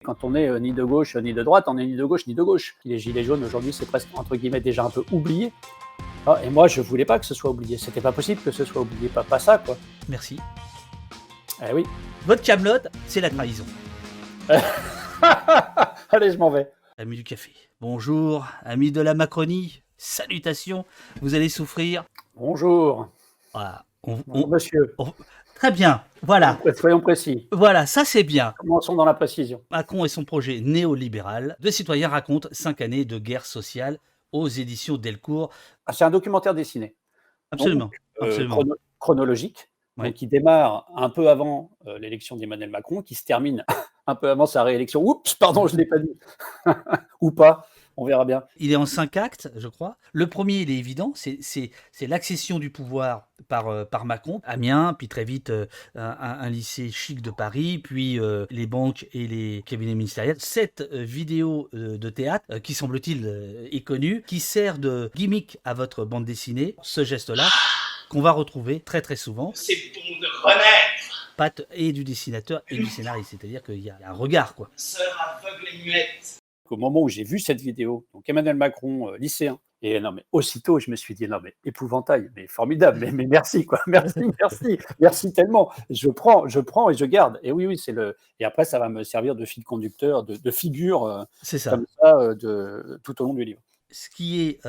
Quand on est ni de gauche ni de droite, on est ni de gauche ni de gauche. Les gilets jaunes aujourd'hui, c'est presque entre guillemets déjà un peu oublié. Ah, et moi, je voulais pas que ce soit oublié. C'était pas possible que ce soit oublié, pas ça quoi. Merci. Eh oui. Votre Kaamelott, c'est la trahison. Allez, je m'en vais. Amis du café, bonjour, amis de la Macronie, salutations, vous allez souffrir. Bonjour. Voilà. Bonjour, monsieur. Très bien, voilà. Soyons précis. Voilà, ça c'est bien. Commençons dans la précision. Macron et son projet néolibéral. Deux citoyens racontent 5 années de guerre sociale aux éditions Delcourt. Ah, c'est un documentaire dessiné. Absolument, Donc, absolument. chronologique. Ouais. Donc, qui démarre un peu avant l'élection d'Emmanuel Macron, qui se termine un peu avant sa réélection. Oups, pardon, je ne l'ai pas dit. Ou pas, on verra bien. Il est en 5 actes, je crois. Le premier, il est évident, c'est l'accession du pouvoir par Macron. Amiens, puis très vite un lycée chic de Paris, puis les banques et les cabinets ministériels. Cette vidéo de théâtre, qui semble-t-il est connue, qui sert de gimmick à votre bande dessinée, ce geste-là, qu'on va retrouver très très souvent. C'est bon de renaître. Patte et du dessinateur et du scénariste, c'est-à-dire qu'il y a un regard, quoi. Sœur aveugle et muette. Au moment où j'ai vu cette vidéo, donc Emmanuel Macron, lycéen, et non mais aussitôt je me suis dit non mais épouvantail, mais formidable, mais merci quoi, merci tellement. Je prends et je garde. Et oui c'est le. Et après ça va me servir de fil conducteur, de figure C'est ça. comme ça tout au long du livre. Ce qui est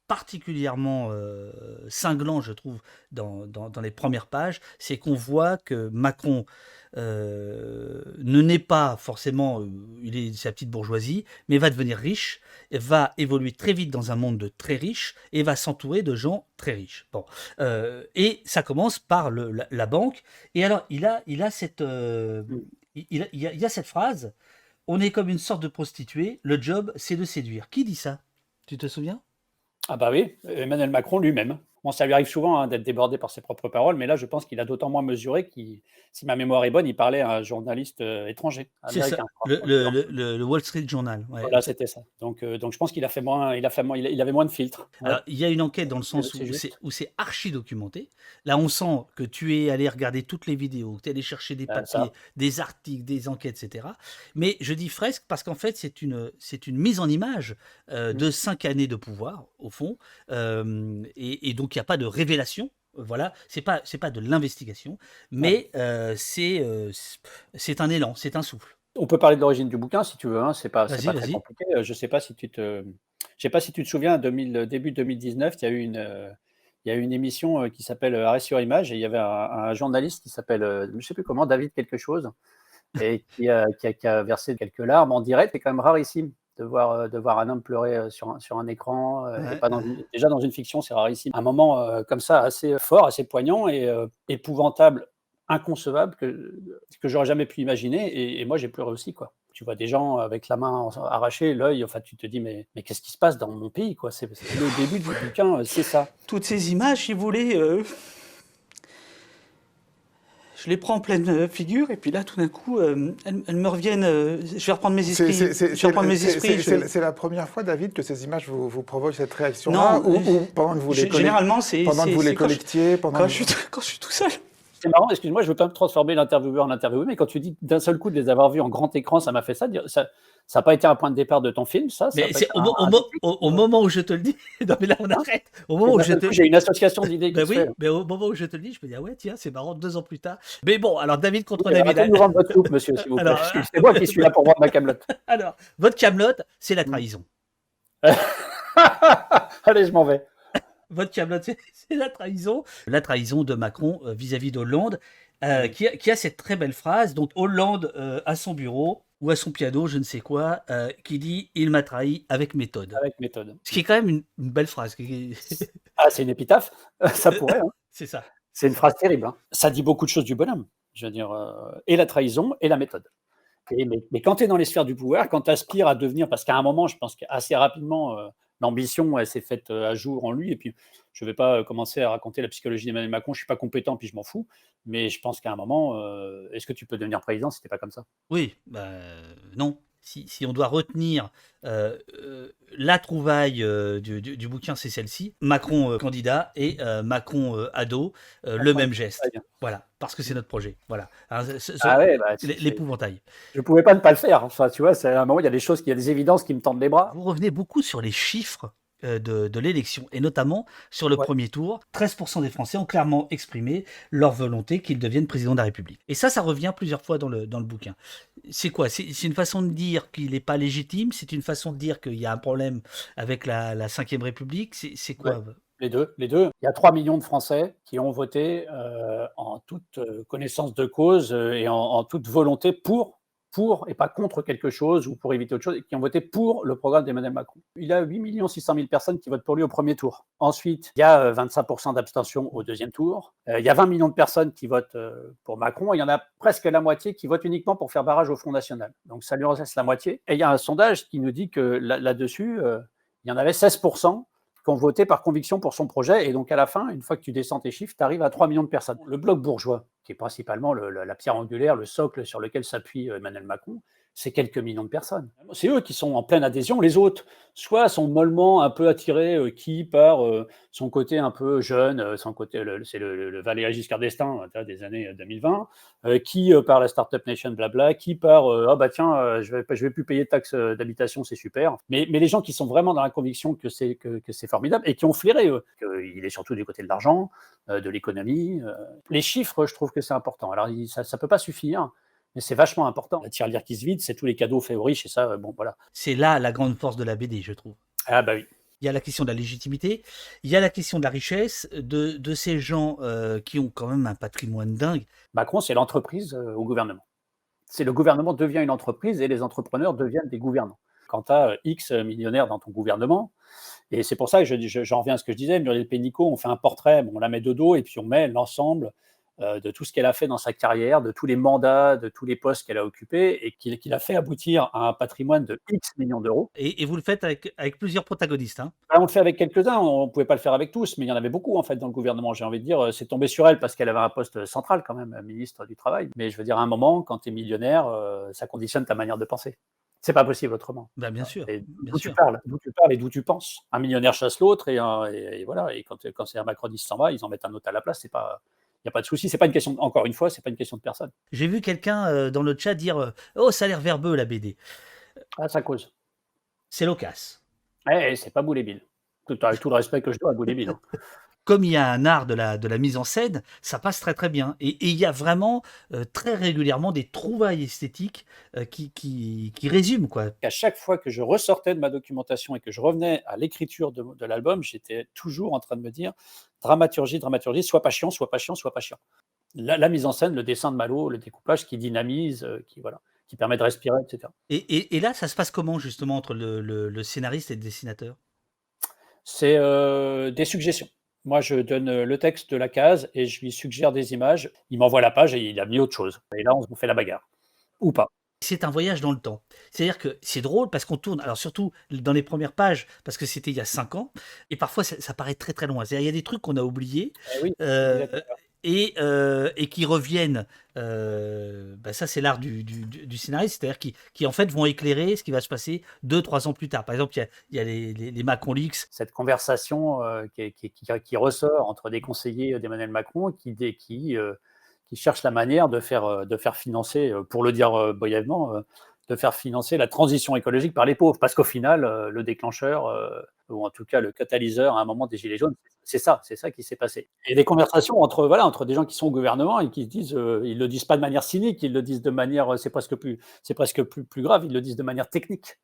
particulièrement cinglant, je trouve, dans les premières pages, c'est qu'on voit que Macron ne naît pas forcément, il est sa petite bourgeoisie, mais va devenir riche, va évoluer très vite dans un monde de très riches et va s'entourer de gens très riches. Bon, et ça commence par la banque. Et alors, il a cette, il y a cette phrase: on est comme une sorte de prostituée, le job, c'est de séduire. Qui dit ça? Tu te souviens? Ah bah oui, Emmanuel Macron lui-même. Bon, ça lui arrive souvent d'être débordé par ses propres paroles, mais là, je pense qu'il a d'autant moins mesuré qu'il, si ma mémoire est bonne, il parlait à un journaliste étranger, C'est ça, américain. le Wall Street Journal. Ouais. Voilà, c'était ça. Donc je pense qu'il a fait moins, il avait moins de filtres. Ouais. Alors, il y a une enquête dans le sens où c'est archi documenté. Là, on sent que tu es allé regarder toutes les vidéos, que tu es allé chercher des papiers, des articles, des enquêtes, etc. Mais je dis fresque parce qu'en fait, c'est une mise en image de 5 années de pouvoir, au fond. Et donc, il n'y a pas de révélation. Voilà, c'est pas de l'investigation, mais c'est un élan, c'est un souffle. On peut parler de l'origine du bouquin si tu veux, hein, c'est pas très Vas-y. compliqué. Je sais pas si tu te souviens, début 2019, il y a eu une émission qui s'appelle Arrêt sur image, et il y avait un journaliste qui s'appelle, je sais plus comment, David quelque chose, et qui a versé quelques larmes en direct. C'est quand même rarissime de voir un homme pleurer sur un écran, et pas déjà dans une fiction, c'est rarissime. Un moment comme ça assez fort, assez poignant et épouvantable, inconcevable, que j'aurais jamais pu imaginer, et moi j'ai pleuré aussi quoi. Tu vois des gens avec la main arrachée, l'œil, enfin tu te dis mais qu'est-ce qui se passe dans mon pays quoi. C'est le début du bouquin, c'est ça. Toutes ces images, si vous voulez, je les prends en pleine figure, et puis là, tout d'un coup, elles me reviennent. Je vais reprendre mes esprits. C'est la première fois, David, que ces images vous provoquent cette réaction-là, ou pendant que vous les généralement, pendant que vous les collectiez, quand je suis tout seul. C'est marrant, excuse-moi, je veux pas me transformer l'intervieweur en interviewé, mais quand tu dis d'un seul coup de les avoir vus en grand écran, ça m'a fait ça. Ça n'a pas été un point de départ de ton film, ça? Mais c'est au moment où je te le dis. Non, mais là, on arrête. Au moment où j'ai une association d'idées qui se fait. Mais au moment où je te le dis, je me dis, ah ouais, tiens, c'est marrant, 2 ans plus tard. Mais bon, alors David contre David. Arrêtez de nous rendre votre soupe, monsieur, s'il vous plaît. C'est moi qui suis là pour voir ma Kaamelott. Alors, votre Kaamelott, c'est la trahison. Allez, je m'en vais. Votre Kaamelott, c'est la trahison. La trahison de Macron vis-à-vis d'Hollande, qui a cette très belle phrase. Donc, Hollande à son bureau ou à son piano, je ne sais quoi, qui dit « Il m'a trahi avec méthode ». Avec méthode. Ce qui est quand même une belle phrase. Ah, c'est une épitaphe. Ça pourrait. Hein. C'est ça. C'est une phrase terrible. Hein. Ça dit beaucoup de choses du bonhomme. Je veux dire, et la trahison et la méthode. Mais quand tu es dans les sphères du pouvoir, quand tu aspires à devenir, parce qu'à un moment, je pense qu'assez rapidement, l'ambition, elle s'est faite à jour en lui. Et puis, je ne vais pas commencer à raconter la psychologie d'Emmanuel Macron, je ne suis pas compétent, puis je m'en fous. Mais je pense qu'à un moment, est-ce que tu peux devenir président si tu n'es pas comme ça? Oui, non. si on doit retenir la trouvaille du bouquin, c'est celle-ci. Macron candidat et Macron ado, le même geste. Voilà, parce que c'est notre projet. Voilà. Alors, l'épouvantail. Je pouvais pas ne pas le faire. Enfin, tu vois, c'est à un moment, il y a des évidences qui me tendent les bras. Vous revenez beaucoup sur les chiffres de l'élection, et notamment sur le premier tour. 13% des Français ont clairement exprimé leur volonté qu'il devienne président de la République. Et ça revient plusieurs fois dans le bouquin. C'est quoi? C'est une façon de dire qu'il n'est pas légitime? C'est une façon de dire qu'il y a un problème avec la Ve République? C'est quoi? Les deux. Il y a 3 millions de Français qui ont voté en toute connaissance de cause et en toute volonté pour et pas contre quelque chose ou pour éviter autre chose, et qui ont voté pour le programme d'Emmanuel Macron. Il y a 8 600 000 personnes qui votent pour lui au premier tour. Ensuite, il y a 25% d'abstention au deuxième tour. Il y a 20 millions de personnes qui votent pour Macron. Il y en a presque la moitié qui votent uniquement pour faire barrage au Front National. Donc ça lui reste la moitié. Et il y a un sondage qui nous dit que là-dessus, il y en avait 16% qui ont voté par conviction pour son projet. Et donc, à la fin, une fois que tu descends tes chiffres, tu arrives à 3 millions de personnes. Le bloc bourgeois, qui est principalement la pierre angulaire, le socle sur lequel s'appuie Emmanuel Macron, c'est quelques millions de personnes. C'est eux qui sont en pleine adhésion. Les autres, soit sont mollement un peu attirés, qui par son côté un peu jeune, son côté, c'est le Valéry Giscard d'Estaing des années 2020, qui par la Startup Nation, blabla, qui par je vais plus payer de taxes d'habitation, c'est super. Mais les gens qui sont vraiment dans la conviction que c'est formidable et qui ont flairé qu'il est surtout du côté de l'argent, de l'économie. Les chiffres, je trouve que c'est important. Alors ça peut pas suffire. Mais c'est vachement important. La tirelire qui se vide, c'est tous les cadeaux faits aux riches, et ça, bon, voilà. C'est là la grande force de la BD, je trouve. Ah bah oui. Il y a la question de la légitimité, il y a la question de la richesse, de ces gens qui ont quand même un patrimoine dingue. Macron, c'est l'entreprise au gouvernement. C'est le gouvernement devient une entreprise et les entrepreneurs deviennent des gouvernants. Quand tu as X millionnaires dans ton gouvernement, et c'est pour ça que j'en reviens à ce que je disais, Muriel Pénicaud, on fait un portrait, on la met de dos et puis on met l'ensemble de tout ce qu'elle a fait dans sa carrière, de tous les mandats, de tous les postes qu'elle a occupés et qu'il a fait aboutir à un patrimoine de X millions d'euros. Et vous le faites avec plusieurs protagonistes, hein? On le fait avec quelques-uns, on ne pouvait pas le faire avec tous, mais il y en avait beaucoup en fait dans le gouvernement. J'ai envie de dire, c'est tombé sur elle parce qu'elle avait un poste central quand même, ministre du Travail. Mais je veux dire, à un moment, quand tu es millionnaire, ça conditionne ta manière de penser. C'est pas possible autrement. Ben, bien sûr. D'où tu parles et d'où tu penses. Un millionnaire chasse l'autre et voilà. Et quand c'est un macroniste s'en va, ils en mettent un autre à la place. Il n'y a pas de souci. C'est pas une question. Encore une fois, c'est pas une question de personne. J'ai vu quelqu'un dans le chat dire oh, ça a l'air verbeux la BD. Ah, ça cause. C'est loquace. C'est pas Boulébile. Avec tout le respect que je dois à Boulébile. Comme il y a un art de la mise en scène, ça passe très très bien. Et il y a vraiment très régulièrement des trouvailles esthétiques qui résument, quoi. À chaque fois que je ressortais de ma documentation et que je revenais à l'écriture de l'album, j'étais toujours en train de me dire dramaturgie, sois pas chiant. La mise en scène, le dessin de Malo, le découpage qui dynamise, qui permet de respirer, etc. Et là, ça se passe comment justement entre le scénariste et le dessinateur? C'est des suggestions. Moi, je donne le texte de la case et je lui suggère des images. Il m'envoie la page et il a mis autre chose. Et là, on fait la bagarre. Ou pas. C'est un voyage dans le temps. C'est-à-dire que c'est drôle parce qu'on tourne, alors surtout dans les premières pages, parce que c'était il y a 5 ans, et parfois ça paraît très très loin. C'est-à-dire il y a des trucs qu'on a oubliés, Oui, et qui reviennent. Ça, c'est l'art du scénariste, c'est-à-dire qui en fait vont éclairer ce qui va se passer 2-3 ans plus tard. Par exemple, il y a les Macron Leaks. Cette conversation qui ressort entre des conseillers d'Emmanuel Macron qui cherchent la manière de faire financer, pour le dire brièvement, de faire financer la transition écologique par les pauvres. Parce qu'au final, le déclencheur, ou en tout cas le catalyseur à un moment des Gilets jaunes, c'est ça qui s'est passé. Et des conversations entre des gens qui sont au gouvernement et qui se disent, ils le disent pas de manière cynique, ils le disent de manière, c'est presque plus grave, ils le disent de manière technique.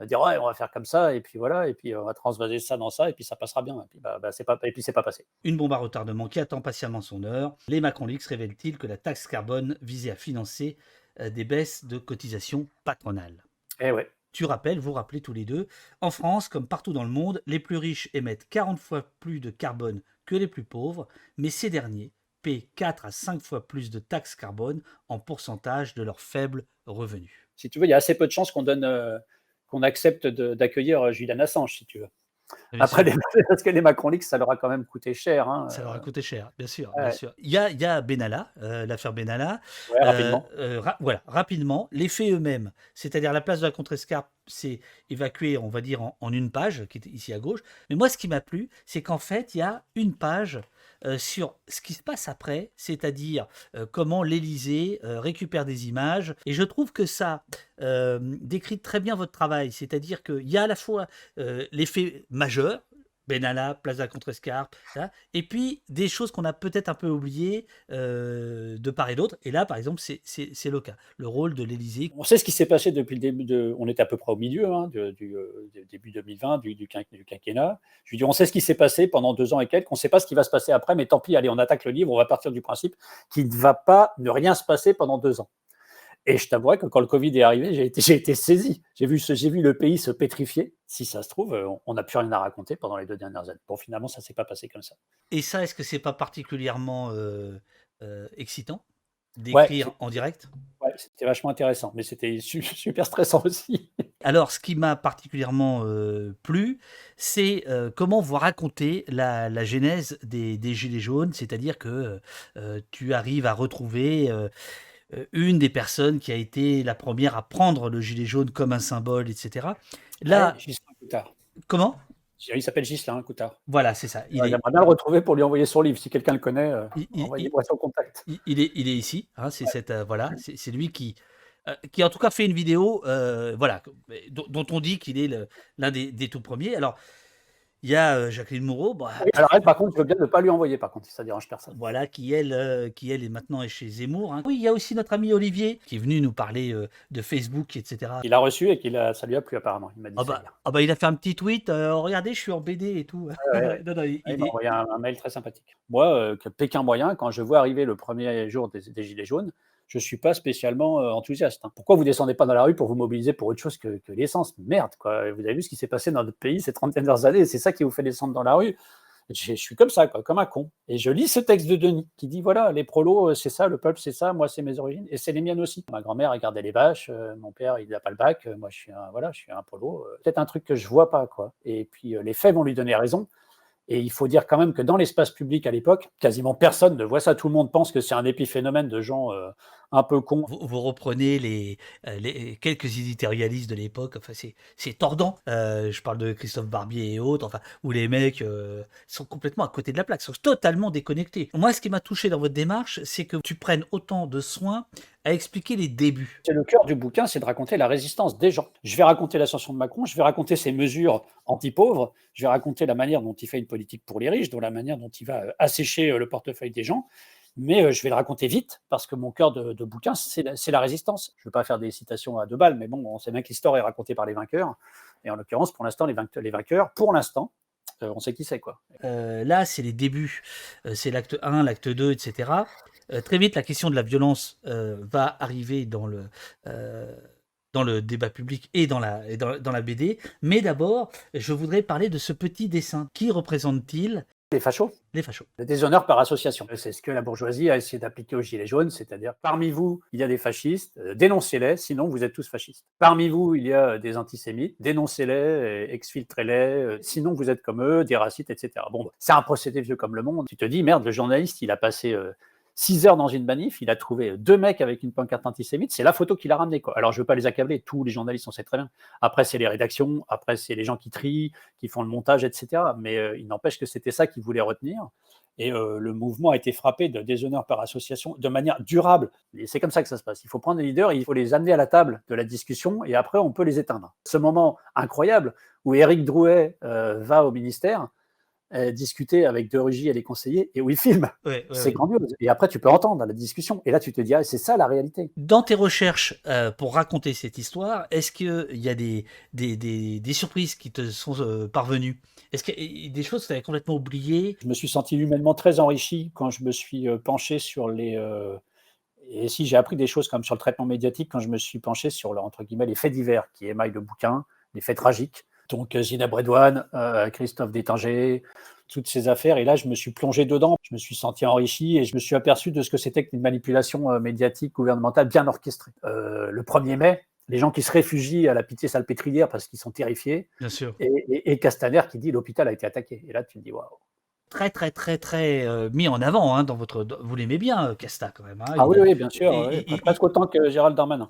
Dire ouais, on va faire comme ça, et puis voilà, et puis on va transvaser ça dans ça, et puis ça passera bien. Et puis c'est pas passé. Une bombe à retardement qui attend patiemment son heure. Les Macron Leaks révèlent-ils que la taxe carbone visait à financer des baisses de cotisations patronales? Eh ouais. Vous rappelez tous les deux, en France, comme partout dans le monde, les plus riches émettent 40 fois plus de carbone que les plus pauvres, mais ces derniers paient 4 à 5 fois plus de taxes carbone en pourcentage de leurs faibles revenus. Si tu veux, il y a assez peu de chances qu'on accepte d'accueillir Julian Assange, si tu veux. Bien Après, sûr. parce que les Macron Leaks, ça leur a quand même coûté cher. Hein. Ça leur a coûté cher, bien sûr, bien Ouais, sûr. Il y a Benalla, l'affaire Benalla. ouais, rapidement. Voilà, rapidement, les faits eux-mêmes, c'est-à-dire la place de la Contrescarpe, c'est évacué, on va dire, en une page, qui est ici à gauche. Mais moi, ce qui m'a plu, c'est qu'en fait, il y a une page sur ce qui se passe après, c'est-à-dire comment l'Élysée récupère des images. Et je trouve que ça décrit très bien votre travail, c'est-à-dire qu'il y a à la fois les faits majeurs, Benalla, place de la Contrescarpe, ça, et puis des choses qu'on a peut-être un peu oubliées de part et d'autre. Et là, par exemple, c'est le cas. Le rôle de l'Élysée. On sait ce qui s'est passé depuis le début on était à peu près au milieu hein, du début 2020, du quinquennat. Je veux dire, on sait ce qui s'est passé pendant 2 ans et quelques. On ne sait pas ce qui va se passer après, mais tant pis, allez, on attaque le livre. On va partir du principe qu'il ne va pas ne rien se passer pendant 2 ans. Et je t'avouerai que quand le Covid est arrivé, j'ai été saisi. J'ai vu le pays se pétrifier. Si ça se trouve, on n'a plus rien à raconter pendant les 2 dernières années. Bon, finalement, ça ne s'est pas passé comme ça. Et ça, est-ce que c'est pas particulièrement excitant Ouais, d'écrire en direct? ouais, c'était vachement intéressant, mais c'était super stressant aussi. Alors, ce qui m'a particulièrement plu, c'est comment vous racontez la genèse des Gilets jaunes, c'est-à-dire que tu arrives à retrouver une des personnes qui a été la première à prendre le gilet jaune comme un symbole, etc. Ouais, Là, Ghislain Coutard. comment? Il s'appelle Ghislain Coutard. Voilà, c'est ça. J'aimerais bien le retrouver pour lui envoyer son livre. Si quelqu'un le connaît, Il, il- il- envoyez-moi son contact. il est ici. Hein, c'est voilà, c'est lui qui en tout cas fait une vidéo, voilà, dont on dit qu'il est l'un des tout premiers. Alors, il y a Jacqueline Moreau, bah, Oui, alors elle, par contre, je veux bien ne pas lui envoyer, par contre, si ça dérange personne. voilà, qui elle est maintenant chez Zemmour. Hein. Oui, il y a aussi notre ami Olivier qui est venu nous parler de Facebook, etc. Il a reçu et ça lui a plu apparemment. Il m'a dit ça hier. Il a fait un petit tweet. Regardez, je suis en BD et tout. Ouais. Non, Il m'a envoyé un mail très sympathique. Moi, que Pékin moyen, quand je vois arriver le premier jour des Gilets jaunes, je ne suis pas spécialement enthousiaste. Hein. Pourquoi vous ne descendez pas dans la rue pour vous mobiliser pour autre chose que l'essence? Merde, quoi. Vous avez vu ce qui s'est passé dans notre pays ces 30 dernières années, c'est ça qui vous fait descendre dans la rue. Je suis comme ça, quoi, comme un con. Et je lis ce texte de Denis qui dit voilà, les prolos, c'est ça, le peuple, c'est ça, moi, c'est mes origines, et c'est les miennes aussi. Ma grand-mère, elle gardait les vaches, mon père, il n'a pas le bac, moi, je suis un prolo. Peut-être un truc que je vois pas, quoi. Et puis, les faits vont lui donner raison. Et il faut dire quand même que dans l'espace public à l'époque, quasiment personne ne voit ça. Tout le monde pense que c'est un épiphénomène de gens un peu cons. Vous reprenez les quelques éditorialistes de l'époque, enfin c'est tordant. Je parle de Christophe Barbier et autres, enfin, où les mecs sont complètement à côté de la plaque, sont totalement déconnectés. Moi, ce qui m'a touché dans votre démarche, c'est que tu prennes autant de soin à expliquer les débuts. C'est le cœur du bouquin, c'est de raconter la résistance des gens. Je vais raconter l'ascension de Macron, je vais raconter ses mesures anti-pauvres, je vais raconter la manière dont il fait une politique pour les riches, la manière dont il va assécher le portefeuille des gens. Mais je vais le raconter vite, parce que mon cœur de bouquin, c'est la résistance. Je ne veux pas faire des citations à 2 balles, mais bon, on sait bien que l'histoire est racontée par les vainqueurs. Et en l'occurrence, pour l'instant, les vainqueurs, pour l'instant, on sait qui c'est, quoi. Là, c'est les débuts. C'est l'acte 1, l'acte 2, etc. Très vite, la question de la violence va arriver dans le débat public et dans la BD. Mais d'abord, je voudrais parler de ce petit dessin. Qui représente-t-il? Les fachos. Les fachos. Le déshonneur par association. C'est ce que la bourgeoisie a essayé d'appliquer aux Gilets jaunes, c'est-à-dire parmi vous, il y a des fascistes, dénoncez-les, sinon vous êtes tous fascistes. Parmi vous, il y a des antisémites, dénoncez-les, exfiltrez-les, sinon vous êtes comme eux, des racistes, etc. Bon, c'est un procédé vieux comme le monde. Tu te dis, merde, le journaliste, il a passé 6 heures dans une manif, il a trouvé 2 mecs avec une pancarte antisémite, c'est la photo qu'il a ramenée, quoi. Alors je ne veux pas les accabler, tous les journalistes, on sait très bien. Après, c'est les rédactions, après, c'est les gens qui trient, qui font le montage, etc. Mais il n'empêche que c'était ça qu'ils voulaient retenir. Et le mouvement a été frappé de déshonneur par association de manière durable. Et c'est comme ça que ça se passe. Il faut prendre des leaders, il faut les amener à la table de la discussion, et après, on peut les éteindre. Ce moment incroyable où Éric Drouet va au ministère, discuter avec De Rugy et les conseillers, et où il filme. C'est grandiose. Et après, tu peux entendre la discussion. Et là, tu te dis, c'est ça la réalité. Dans tes recherches pour raconter cette histoire, est-ce qu'il y a des surprises qui te sont parvenues? Est-ce qu'il y a des choses que tu avais complètement oubliées? Je me suis senti humainement très enrichi quand je me suis penché sur les... et si j'ai appris des choses comme sur le traitement médiatique, quand je me suis penché sur, entre guillemets, les faits divers qui émaillent le bouquin, les faits tragiques. Donc Zineb Redouane, Christophe Détinger, toutes ces affaires. Et là, je me suis plongé dedans. Je me suis senti enrichi et je me suis aperçu de ce que c'était qu'une manipulation médiatique gouvernementale bien orchestrée. Le 1er mai, les gens qui se réfugient à la Pitié-Salpêtrière parce qu'ils sont terrifiés, Bien sûr. et Castaner qui dit l'hôpital a été attaqué. Et là, tu te dis waouh. Très, très, très, très mis en avant hein, vous l'aimez bien, Casta, quand même. Hein. Ah oui, bien sûr, presque autant que Gérald Darmanin.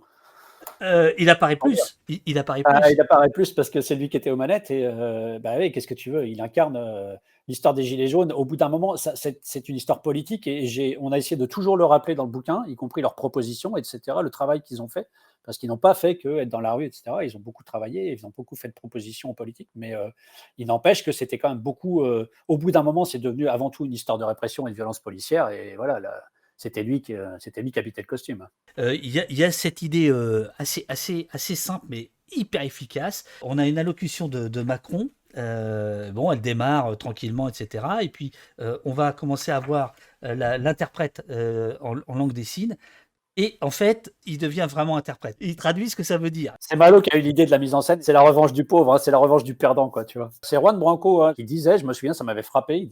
Il apparaît plus. Il apparaît plus. Il apparaît plus parce que c'est lui qui était aux manettes. Et oui, qu'est-ce que tu veux? Il incarne l'histoire des Gilets jaunes. Au bout d'un moment, c'est une histoire politique et on a essayé de toujours le rappeler dans le bouquin, y compris leurs propositions, etc., le travail qu'ils ont fait. Parce qu'ils n'ont pas fait que être dans la rue, etc. Ils ont beaucoup travaillé, ils ont beaucoup fait de propositions politiques, mais il n'empêche que c'était quand même beaucoup. Au bout d'un moment, c'est devenu avant tout une histoire de répression et de violence policière. Et voilà, c'était lui qui habitait le costume. Il y a cette idée assez simple, mais hyper efficace. On a une allocution de Macron. Bon, elle démarre tranquillement, etc. Et puis, on va commencer à voir l'interprète en langue des signes. Et en fait, il devient vraiment interprète. Il traduit ce que ça veut dire. C'est Malo qui a eu l'idée de la mise en scène. C'est la revanche du pauvre, hein, c'est la revanche du perdant, quoi, tu vois. C'est Juan Branco qui disait, je me souviens, ça m'avait frappé, il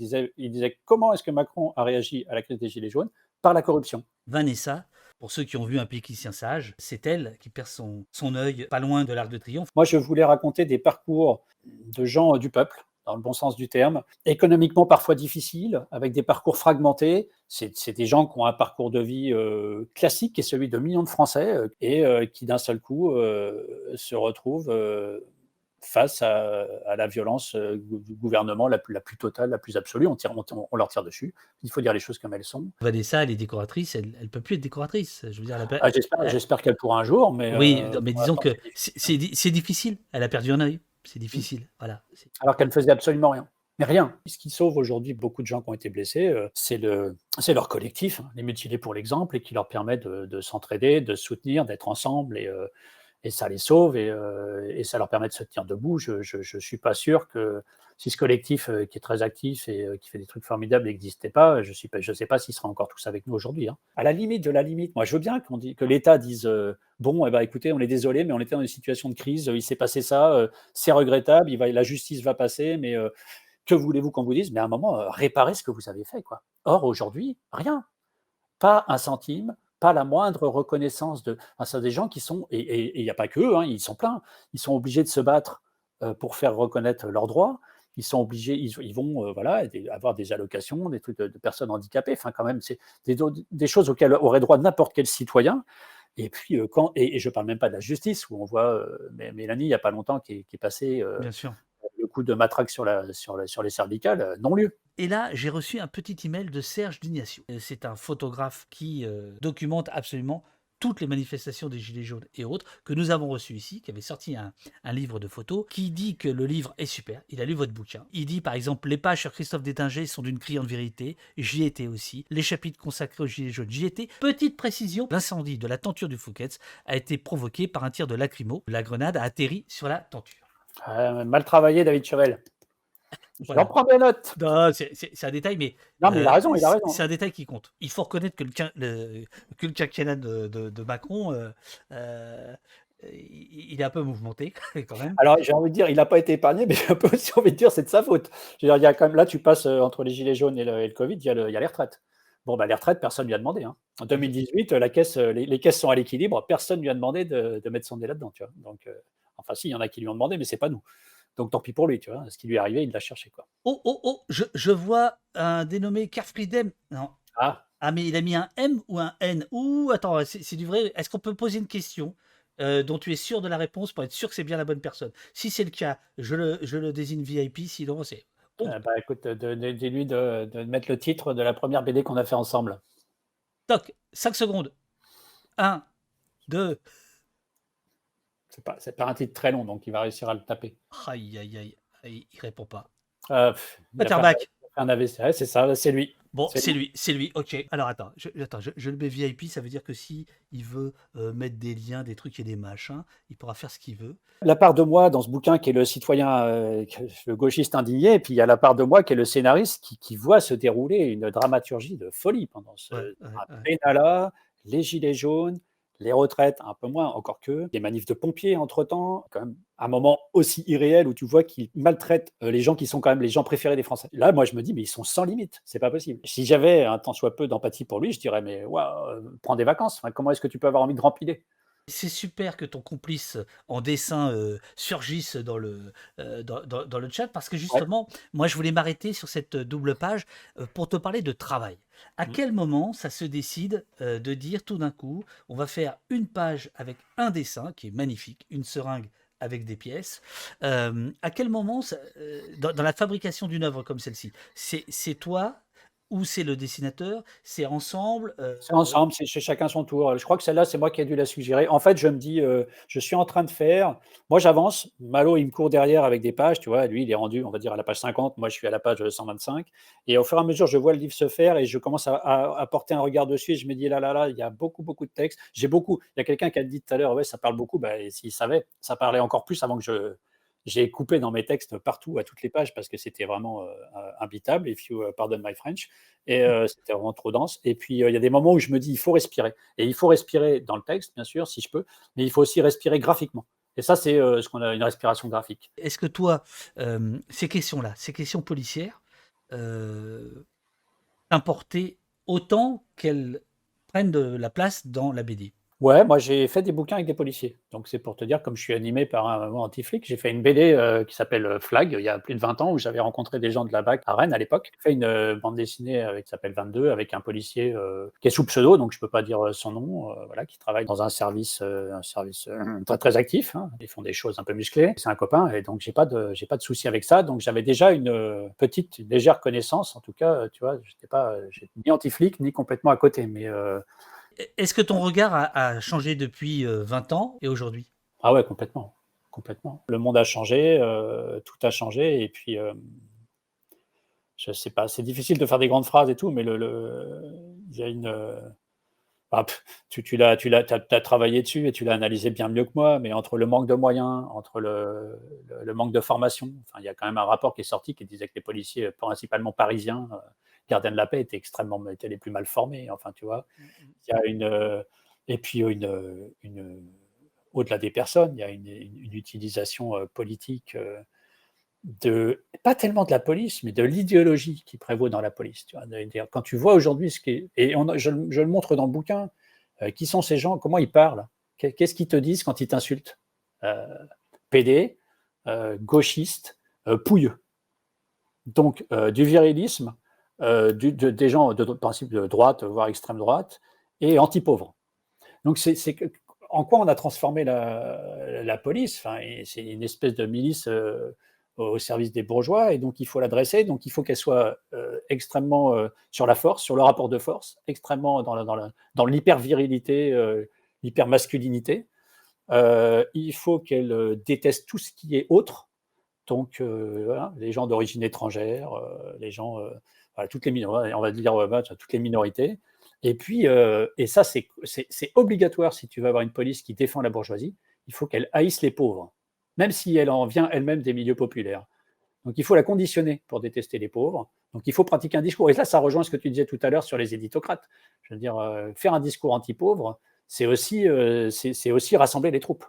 disait comment est-ce que Macron a réagi à la crise des Gilets jaunes? Par la corruption. Vanessa, pour ceux qui ont vu Un Pékicien sage, c'est elle qui perd son œil pas loin de l'Arc de Triomphe. Moi, je voulais raconter des parcours de gens du peuple, dans le bon sens du terme, économiquement parfois difficiles, avec des parcours fragmentés. C'est des gens qui ont un parcours de vie classique, qui est celui de millions de Français, et qui d'un seul coup se retrouvent face à la violence du gouvernement la plus totale, la plus absolue. On leur tire dessus. Il faut dire les choses comme elles sont. Vanessa, elle est décoratrice, elle ne peut plus être décoratrice. Je veux dire, j'espère qu'elle pourra un jour, mais... Oui, mais disons que c'est difficile. Elle a perdu un œil. C'est difficile. Voilà. Alors qu'elle ne faisait absolument rien. Mais rien. Ce qui sauve aujourd'hui beaucoup de gens qui ont été blessés, c'est leur collectif, hein, les mutilés pour l'exemple, et qui leur permet de s'entraider, de se soutenir, d'être ensemble, et ça les sauve, et ça leur permet de se tenir debout. Je ne suis pas sûr que si ce collectif qui est très actif et qui fait des trucs formidables n'existait pas, je ne sais pas s'ils seraient encore tous avec nous aujourd'hui. Hein. À la limite de la limite, moi je veux bien que l'État dise bon, écoutez, on est désolé, mais on était dans une situation de crise, il s'est passé ça, c'est regrettable, la justice va passer, mais que voulez-vous qu'on vous dise? Mais à un moment, réparez ce que vous avez fait, quoi. Or, aujourd'hui, rien. Pas un centime, pas la moindre reconnaissance c'est des gens qui sont, et il n'y a pas que eux, hein, ils sont pleins, ils sont obligés de se battre pour faire reconnaître leurs droits. Ils sont obligés, ils vont avoir des allocations, des trucs de personnes handicapées. Enfin, quand même, c'est des choses auxquelles aurait droit n'importe quel citoyen. Et puis, et je ne parle même pas de la justice, où on voit Mélanie, il n'y a pas longtemps, qui est passée Bien sûr. le coup de matraque sur les cervicales, non-lieu. Et là, j'ai reçu un petit email de Serge Dignacio. C'est un photographe qui documente absolument toutes les manifestations des Gilets jaunes et autres que nous avons reçues ici, qui avait sorti un livre de photos, qui dit que le livre est super. Il a lu votre bouquin. Il dit par exemple, les pages sur Christophe Détinger sont d'une criante vérité. J'y étais aussi. Les chapitres consacrés aux Gilets jaunes, j'y étais. Petite précision, l'incendie de la tenture du Fouquet's a été provoqué par un tir de lacrymo. La grenade a atterri sur la tenture. Mal travaillé, David Chevel. Voilà. J'en prends des notes. Non, c'est un détail, mais non, mais il a raison. C'est un détail qui compte. Il faut reconnaître que le quinquennat de Macron, il est un peu mouvementé quand même. Alors, j'ai envie de dire, il n'a pas été épargné, mais j'ai un peu aussi envie de dire, c'est de sa faute. Je veux dire, il y a quand même, là, tu passes entre les Gilets jaunes et le Covid, il y a les retraites. Bon, les retraites, personne ne lui a demandé. Hein. En 2018, les caisses sont à l'équilibre, personne ne lui a demandé de mettre son nez là-dedans. Tu vois. Donc, enfin, si, il y en a qui lui ont demandé, mais ce n'est pas nous. Donc tant pis pour lui, tu vois. Ce qui lui est arrivé, il l'a cherché, quoi. Oh, je vois un dénommé Carfriedem. Non. Ah, mais il a mis un M ou un N? Ouh, attends, c'est du vrai. Est-ce qu'on peut poser une question dont tu es sûr de la réponse pour être sûr que c'est bien la bonne personne? Si c'est le cas, je le désigne VIP, sinon c'est... Écoute, dis-lui de mettre le titre de la première BD qu'on a fait ensemble. Toc, 5 secondes. 1, 2... C'est pas un titre très long, donc il va réussir à le taper. Aïe, il répond pas. Paterback. Un AVC, c'est ça, c'est lui. Bon, c'est lui, ok. Alors attends, je le mets VIP, ça veut dire que si il veut mettre des liens, des trucs et des machins, il pourra faire ce qu'il veut. La part de moi dans ce bouquin qui est le citoyen, le gauchiste indigné, et puis il y a la part de moi qui est le scénariste qui voit se dérouler une dramaturgie de folie pendant ce pénal-là, les gilets jaunes, les retraites, un peu moins, encore que des manifs de pompiers entre-temps, quand même un moment aussi irréel où tu vois qu'ils maltraitent les gens qui sont quand même les gens préférés des Français. Là, moi, je me dis, mais ils sont sans limite, c'est pas possible. Si j'avais un tant soit peu d'empathie pour lui, je dirais, mais waouh, prends des vacances, enfin, comment est-ce que tu peux avoir envie de rempiler? C'est super que ton complice en dessin surgisse dans le chat parce que Ouais. justement, moi je voulais m'arrêter sur cette double page pour te parler de travail. À Mm. quel moment ça se décide de dire tout d'un coup, on va faire une page avec un dessin qui est magnifique, une seringue avec des pièces. À quel moment, dans la fabrication d'une œuvre comme celle-ci, c'est toi ou c'est le dessinateur, c'est ensemble C'est ensemble, c'est chez chacun son tour. Je crois que celle-là, c'est moi qui ai dû la suggérer. En fait, je me dis, je suis en train de faire moi j'avance, Malo, il me court derrière avec des pages, tu vois? Lui, il est rendu, on va dire, à la page 50, moi je suis à la page 125 et au fur et à mesure, je vois le livre se faire et je commence à porter un regard dessus et je me dis: «Là, là, là, il y a beaucoup, beaucoup de textes». Il y a quelqu'un qui a dit tout à l'heure: «Ouais, ça parle beaucoup». Bah, et s'il savait, ça parlait encore plus avant que j'ai coupé dans mes textes partout, à toutes les pages, parce que c'était vraiment, imbitable, if you pardon my French. Et c'était vraiment trop dense. Et puis, il y a des moments où je me dis: «Il faut respirer» et il faut respirer dans le texte, bien sûr, si je peux, mais il faut aussi respirer graphiquement et ça, c'est, ce qu'on a une respiration graphique. Est-ce que toi, ces questions-là, ces questions policières, heu, t'importaient autant qu'elles prennent de la place dans la BD? Ouais, moi j'ai fait des bouquins avec des policiers. Donc c'est pour te dire, comme je suis animé par un mouvement anti-flic, j'ai fait une BD, qui s'appelle, Flag, il y a plus de 20 ans, où j'avais rencontré des gens de la BAC à Rennes à l'époque. J'ai fait une, bande dessinée, qui s'appelle 22 avec un policier, qui est sous pseudo, donc je peux pas dire, son nom, voilà, qui travaille dans un service, très, très actif, hein. Ils font des choses un peu musclées. C'est un copain et donc j'ai pas de souci avec ça. Donc j'avais déjà une, petite, une légère connaissance en tout cas, tu vois? J'étais ni anti-flic ni complètement à côté, mais Est-ce que ton regard a changé depuis 20 ans et aujourd'hui? ah ouais, complètement, complètement. Le monde a changé, tout a changé et puis, je sais pas, c'est difficile de faire des grandes phrases et tout, mais il y a une, bah, tu l'as travaillé dessus et tu l'as analysé bien mieux que moi, mais entre le manque de moyens, entre le manque de formation, enfin, il y a quand même un rapport qui est sorti qui disait que les policiers, principalement parisiens, gardiens de la paix étaient les plus mal formés, enfin, tu vois? Il y a une, et puis au-delà des personnes, il y a une utilisation, politique, pas tellement de la police, mais de l'idéologie qui prévaut dans la police, tu vois? C'est-à-dire quand tu vois aujourd'hui ce qui est et je le montre dans le bouquin, qui sont ces gens? Comment ils parlent? Qu'est-ce qu'ils te disent quand ils t'insultent? Heu, pédé, gauchiste, pouilleux. Donc du virilisme, des gens de principe de droite, voire extrême droite et anti-pauvres. Donc c'est que en quoi on a transformé la police? Enfin, et c'est une espèce de milice, au service des bourgeois et donc il faut l'adresser. Donc il faut qu'elle soit, extrêmement, sur la force, sur le rapport de force, extrêmement dans l'hyper-virilité, l'hyper-masculinité. Il faut qu'elle, déteste tout ce qui est autre. Donc voilà, les gens d'origine étrangère, les gens, voilà, toutes les minorités, on va dire, bah, toutes les minorités. Et puis, et ça, c'est obligatoire si tu veux avoir une police qui défend la bourgeoisie, il faut qu'elle haïsse les pauvres, même si elle en vient elle-même des milieux populaires. Donc il faut la conditionner pour détester les pauvres. Donc il faut pratiquer un discours. Et là, ça rejoint ce que tu disais tout à l'heure sur les éditocrates. Je veux dire, faire un discours anti-pauvre, c'est aussi rassembler les troupes.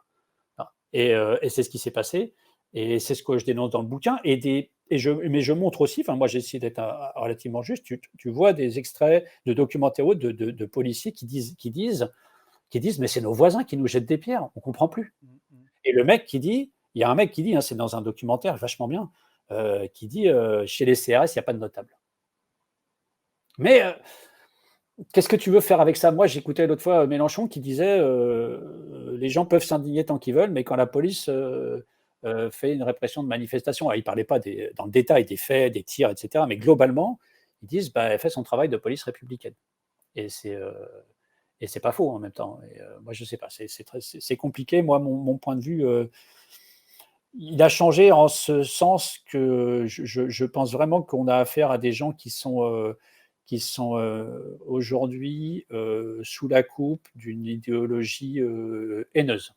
Et c'est ce qui s'est passé. Et c'est ce que je dénonce dans le bouquin. Mais je montre aussi, enfin moi j'ai essayé d'être relativement juste, tu vois des extraits de documentaires de policiers qui disent mais c'est nos voisins qui nous jettent des pierres, on ne comprend plus. Et il y a un mec qui dit, hein, c'est dans un documentaire vachement bien, qui dit chez les CRS, il n'y a pas de notable. Mais qu'est-ce que tu veux faire avec ça? Moi, j'écoutais l'autre fois Mélenchon qui disait les gens peuvent s'indigner tant qu'ils veulent, mais quand la police fait une répression de manifestation, alors, il ne parlait pas dans le détail des faits, des tirs, etc., mais globalement, ils disent bah, elle fait son travail de police républicaine. Et c'est pas faux en même temps. Et, moi, je sais pas, c'est compliqué. Moi, mon point de vue, il a changé en ce sens que je pense vraiment qu'on a affaire à des gens qui sont aujourd'hui sous la coupe d'une idéologie haineuse.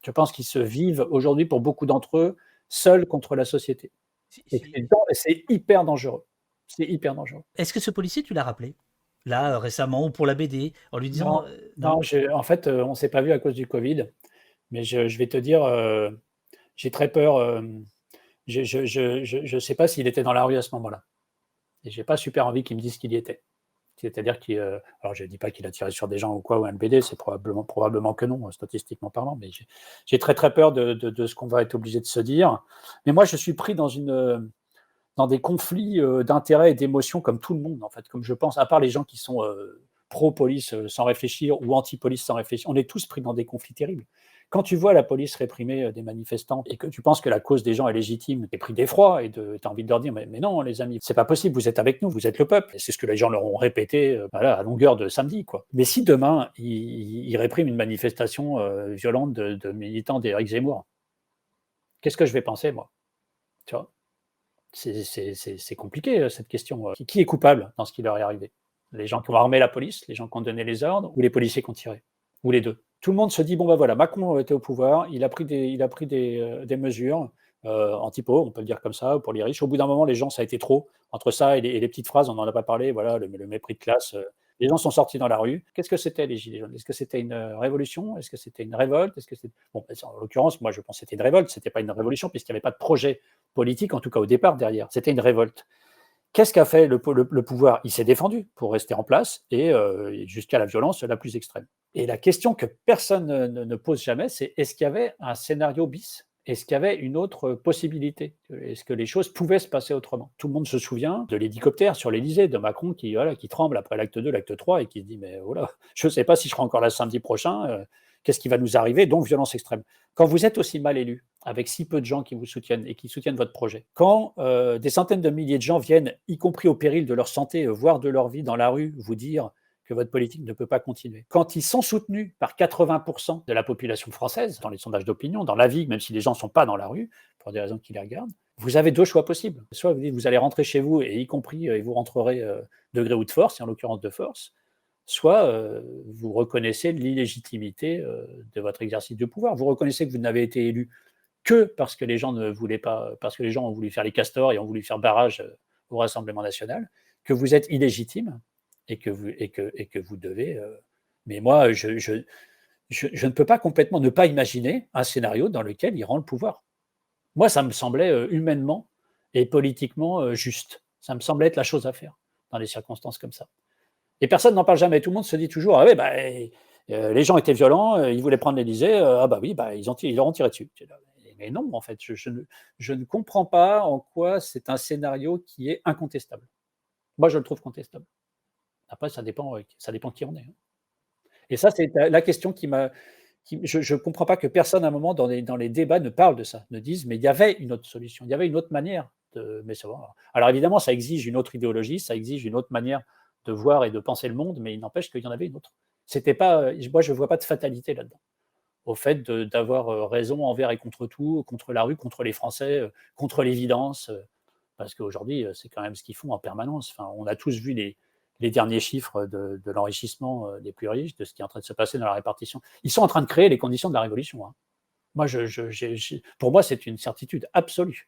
Je pense qu'ils se vivent aujourd'hui, pour beaucoup d'entre eux, seuls contre la société. Si, Et si. c'est hyper dangereux. C'est hyper dangereux. Est-ce que ce policier, tu l'as rappelé? Là, récemment ou pour la BD, en lui disant, Non, non? non, en fait, on ne s'est pas vu à cause du Covid, mais je vais te dire, j'ai très peur. Je ne sais pas s'il était dans la rue à ce moment-là. Et j'ai pas super envie qu'il me dise qu'il y était. C'est-à-dire alors je ne dis pas qu'il a tiré sur des gens ou quoi, ou un LBD, c'est probablement que non, statistiquement parlant, mais j'ai très très peur de ce qu'on va être obligé de se dire. Mais moi, je suis pris dans des conflits d'intérêts et d'émotions comme tout le monde, en fait, comme je pense, à part les gens qui sont pro-police sans réfléchir ou anti-police sans réfléchir, on est tous pris dans des conflits terribles. Quand tu vois la police réprimer des manifestants et que tu penses que la cause des gens est légitime, t'es pris d'effroi et tu as envie de leur dire mais non les amis, c'est pas possible, vous êtes avec nous, vous êtes le peuple. Et c'est ce que les gens leur ont répété à longueur de samedi, quoi. Mais si demain ils répriment une manifestation violente de militants d'Éric Zemmour, qu'est-ce que je vais penser, moi? Tu vois, c'est compliqué cette question. Qui est coupable dans ce qui leur est arrivé? Les gens qui ont armé la police, les gens qui ont donné les ordres, ou les policiers qui ont tiré? Ou les deux? Tout le monde se dit, bon ben voilà, Macron était au pouvoir, il a pris des mesures anti-pauvres, on peut le dire comme ça, pour les riches. Au bout d'un moment, les gens, ça a été trop. Entre ça et les petites phrases, on n'en a pas parlé, voilà, le mépris de classe. Les gens sont sortis dans la rue. Qu'est-ce que c'était les Gilets jaunes? Est-ce que c'était une révolution? Est-ce que c'était une révolte? Bon, en l'occurrence, moi je pense que c'était une révolte, c'était pas une révolution, puisqu'il n'y avait pas de projet politique, en tout cas au départ derrière. C'était une révolte. Qu'est-ce qu'a fait le pouvoir? Il s'est défendu pour rester en place et jusqu'à la violence la plus extrême. Et la question que personne ne pose jamais, c'est est-ce qu'il y avait un scénario bis? Est-ce qu'il y avait une autre possibilité? Est-ce que les choses pouvaient se passer autrement? Tout le monde se souvient de l'hélicoptère sur l'Élysée, de Macron qui tremble après l'acte 2, l'acte 3 et qui se dit mais voilà, je ne sais pas si je serai encore là samedi prochain, qu'est-ce qui va nous arriver? Donc violence extrême. Quand vous êtes aussi mal élu, avec si peu de gens qui vous soutiennent et qui soutiennent votre projet, quand des centaines de milliers de gens viennent, y compris au péril de leur santé, voire de leur vie dans la rue, vous dire que votre politique ne peut pas continuer. Quand ils sont soutenus par 80% de la population française, dans les sondages d'opinion, dans la vie, même si les gens ne sont pas dans la rue, pour des raisons qui les regardent, vous avez deux choix possibles. Soit vous dites vous allez rentrer chez vous, et y compris, et vous rentrerez de gré ou de force, et en l'occurrence de force, soit vous reconnaissez l'illégitimité de votre exercice de pouvoir. Vous reconnaissez que vous n'avez été élu que parce que les gens ne voulaient pas, parce que les gens ont voulu faire les castors et ont voulu faire barrage au Rassemblement national, que vous êtes illégitime et que vous devez. Mais moi, je ne peux pas complètement ne pas imaginer un scénario dans lequel il rend le pouvoir. Moi, ça me semblait humainement et politiquement juste. Ça me semblait être la chose à faire dans des circonstances comme ça. Et personne n'en parle jamais. Tout le monde se dit toujours ah ouais, les gens étaient violents, ils voulaient prendre l'Élysée, ah bah oui, ils leur ont tiré dessus. Mais non, en fait, je ne comprends pas en quoi c'est un scénario qui est incontestable. Moi, je le trouve contestable. Après, ça dépend qui on est. Et ça, c'est la question je ne comprends pas que personne, à un moment, dans les débats, ne parle de ça, ne dise, mais il y avait une autre solution, il y avait une autre manière de. Mais ça va. Alors évidemment, ça exige une autre idéologie, ça exige une autre manière de voir et de penser le monde, mais il n'empêche qu'il y en avait une autre. C'était pas, moi, je ne vois pas de fatalité là-dedans. Au fait d'avoir raison envers et contre tout, contre la rue, contre les Français, contre l'évidence, parce qu'aujourd'hui, c'est quand même ce qu'ils font en permanence. Enfin, on a tous vu les derniers chiffres de l'enrichissement des plus riches, de ce qui est en train de se passer dans la répartition. Ils sont en train de créer les conditions de la révolution. Hein. Moi, pour moi, c'est une certitude absolue.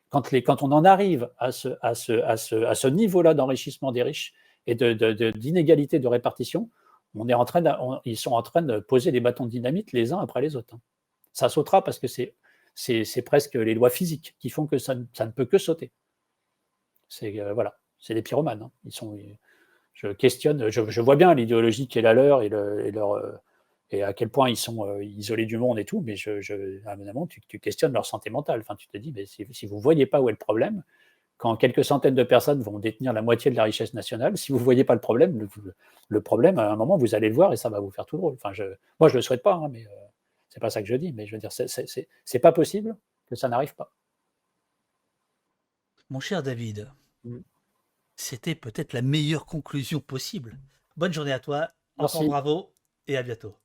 Quand on en arrive à ce niveau-là d'enrichissement des riches et d'inégalité de répartition, ils sont en train de poser des bâtons de dynamite les uns après les autres. Hein. Ça sautera parce que c'est presque les lois physiques qui font que ça ne peut que sauter. Voilà, c'est des pyromanes. Hein. Je questionne, je vois bien l'idéologie qui est la leur et à quel point ils sont isolés du monde et tout, mais à un moment, tu questionnes leur santé mentale. Enfin, tu te dis, mais si vous ne voyez pas où est le problème, quand quelques centaines de personnes vont détenir la moitié de la richesse nationale, si vous ne voyez pas le problème, le problème, à un moment, vous allez le voir et ça va vous faire tout drôle. Enfin, moi, je ne le souhaite pas, hein, mais c'est pas ça que je dis. Mais je veux dire, c'est pas possible que ça n'arrive pas. Mon cher David, c'était peut-être la meilleure conclusion possible. Bonne journée à toi, encore bravo et à bientôt.